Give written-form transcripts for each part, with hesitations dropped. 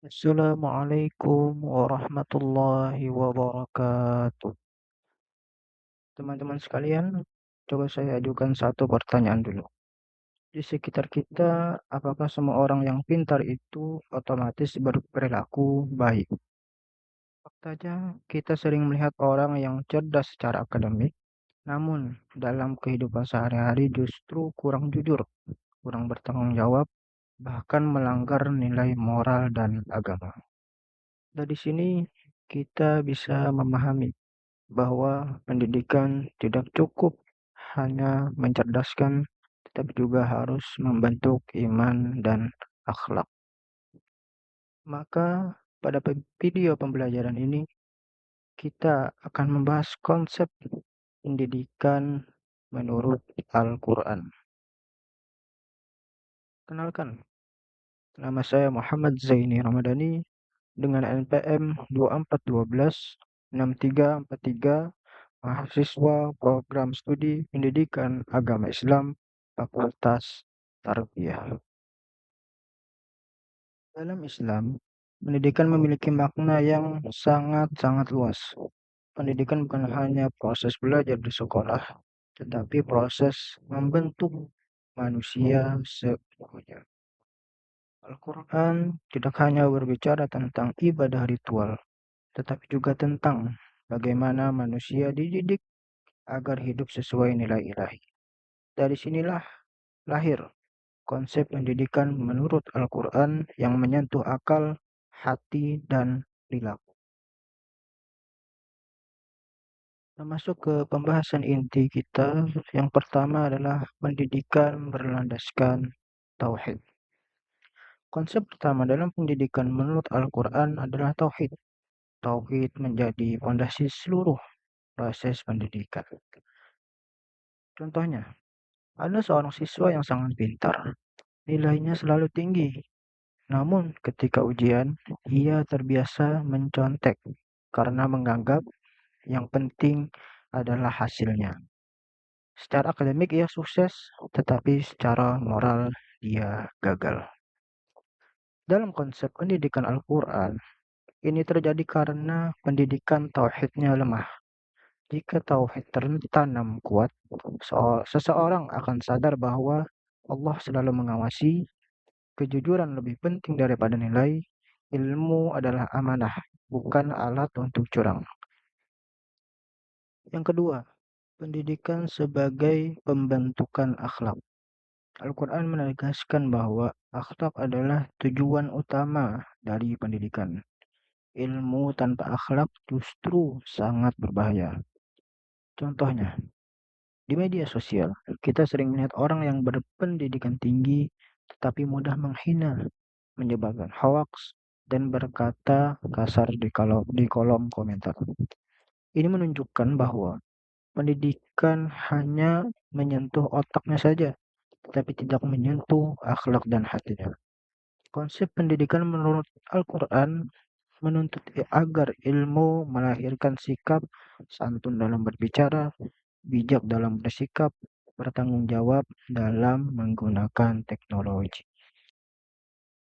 Assalamualaikum warahmatullahi wabarakatuh. Teman-teman sekalian, coba saya ajukan satu pertanyaan dulu. Di sekitar kita, apakah semua orang yang pintar itu otomatis berperilaku baik? Faktanya, kita sering melihat orang yang cerdas secara akademik, namun dalam kehidupan sehari-hari justru kurang jujur, kurang bertanggung jawab, bahkan melanggar nilai moral dan agama. Dari sini kita bisa memahami bahwa pendidikan tidak cukup hanya mencerdaskan, tetapi juga harus membentuk iman dan akhlak. Maka pada video pembelajaran ini kita akan membahas konsep pendidikan menurut Al-Quran. Kenalkan, nama saya Muhammad Zaini Ramadhani dengan NPM 2412 6343, mahasiswa program studi pendidikan agama Islam Fakultas Tarbiyah. Dalam Islam, pendidikan memiliki makna yang sangat-sangat luas. Pendidikan bukan hanya proses belajar di sekolah, tetapi proses membentuk manusia seutuhnya. Al-Quran tidak hanya berbicara tentang ibadah ritual, tetapi juga tentang bagaimana manusia dididik agar hidup sesuai nilai ilahi. Dari sinilah lahir konsep pendidikan menurut Al-Quran yang menyentuh akal, hati, dan perilaku. Masuk ke pembahasan inti kita, yang pertama adalah pendidikan berlandaskan tauhid. Konsep pertama dalam pendidikan menurut Al-Quran adalah tauhid. Tauhid menjadi fondasi seluruh proses pendidikan. Contohnya, ada seorang siswa yang sangat pintar, nilainya selalu tinggi. Namun ketika ujian, ia terbiasa mencontek karena menganggap yang penting adalah hasilnya. Secara akademik ia sukses, tetapi secara moral dia gagal. Dalam konsep pendidikan Al-Quran, ini terjadi karena pendidikan tauhidnya lemah. Jika tauhid tertanam kuat, seseorang akan sadar bahwa Allah selalu mengawasi, kejujuran lebih penting daripada nilai, ilmu adalah amanah, bukan alat untuk curang. Yang kedua, pendidikan sebagai pembentukan akhlak. Al-Quran menegaskan bahwa akhlak adalah tujuan utama dari pendidikan. Ilmu tanpa akhlak justru sangat berbahaya. Contohnya, di media sosial, kita sering melihat orang yang berpendidikan tinggi tetapi mudah menghina, menyebarkan hoax, dan berkata kasar di kolom komentar. Ini menunjukkan bahwa pendidikan hanya menyentuh otaknya saja, tetapi tidak menyentuh akhlak dan hatinya. Konsep pendidikan menurut Al-Quran menuntut agar ilmu melahirkan sikap santun dalam berbicara, bijak dalam bersikap, bertanggung jawab dalam menggunakan teknologi.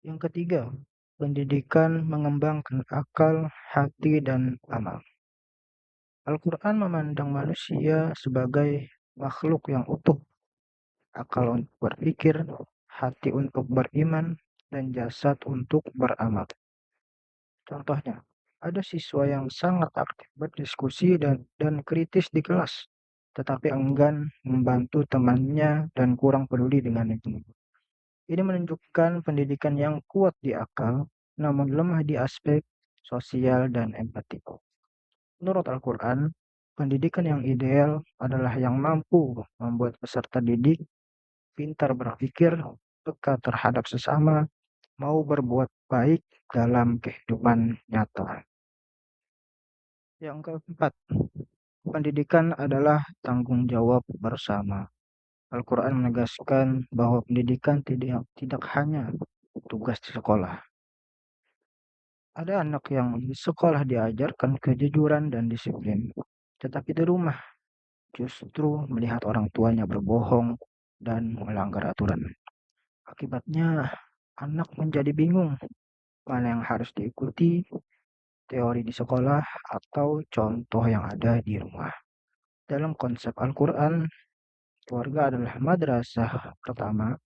Yang ketiga, pendidikan mengembangkan akal, hati, dan amal. Al-Quran memandang manusia sebagai makhluk yang utuh, akal untuk berpikir, hati untuk beriman, dan jasad untuk beramal. Contohnya, ada siswa yang sangat aktif berdiskusi dan kritis di kelas, tetapi enggan membantu temannya dan kurang peduli dengan itu. Ini menunjukkan pendidikan yang kuat di akal, namun lemah di aspek sosial dan empati. Menurut Al-Quran, pendidikan yang ideal adalah yang mampu membuat peserta didik pintar berpikir, peka terhadap sesama, mau berbuat baik dalam kehidupan nyata. Yang keempat, pendidikan adalah tanggung jawab bersama. Al-Quran menegaskan bahwa pendidikan tidak hanya tugas di sekolah. Ada anak yang di sekolah diajarkan kejujuran dan disiplin, tetapi di rumah justru melihat orang tuanya berbohong dan melanggar aturan. Akibatnya, anak menjadi bingung, mana yang harus diikuti, teori di sekolah, atau contoh yang ada di rumah. Dalam konsep Al-Quran, keluarga adalah madrasah pertama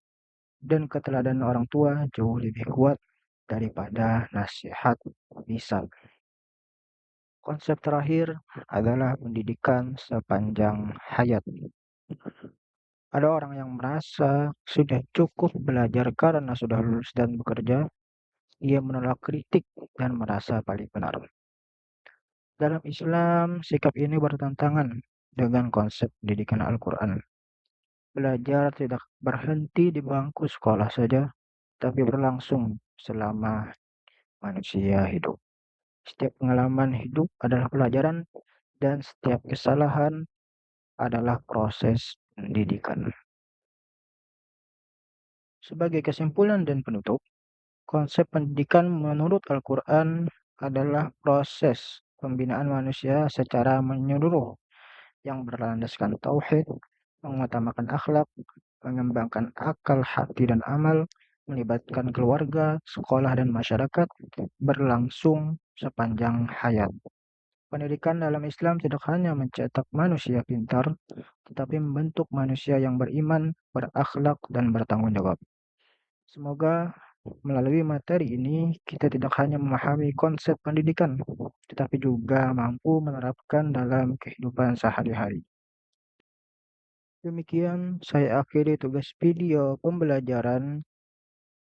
dan keteladanan orang tua jauh lebih kuat daripada nasihat lisan. Konsep terakhir adalah pendidikan sepanjang hayat. Ada orang yang merasa sudah cukup belajar karena sudah lulus dan bekerja. Ia menolak kritik dan merasa paling benar. Dalam Islam, sikap ini bertentangan dengan konsep pendidikan Al-Quran. Belajar tidak berhenti di bangku sekolah saja, tapi berlangsung selama manusia hidup. Setiap pengalaman hidup adalah pelajaran dan setiap kesalahan adalah proses pendidikan. Sebagai kesimpulan dan penutup, konsep pendidikan menurut Al-Quran adalah proses pembinaan manusia secara menyeluruh yang berlandaskan tauhid, mengutamakan akhlak, mengembangkan akal, hati, dan amal, melibatkan keluarga, sekolah, dan masyarakat, berlangsung sepanjang hayat. Pendidikan dalam Islam tidak hanya mencetak manusia pintar, tetapi membentuk manusia yang beriman, berakhlak, dan bertanggung jawab. Semoga melalui materi ini kita tidak hanya memahami konsep pendidikan, tetapi juga mampu menerapkan dalam kehidupan sehari-hari. Demikian saya akhiri tugas video pembelajaran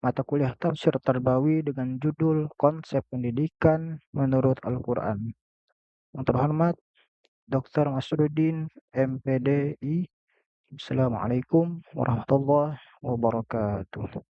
mata kuliah tafsir Tarbawi dengan judul Konsep Pendidikan Menurut Al-Quran. Yang terhormat Dr. Masrudin, MPDI. Assalamualaikum warahmatullahi wabarakatuh.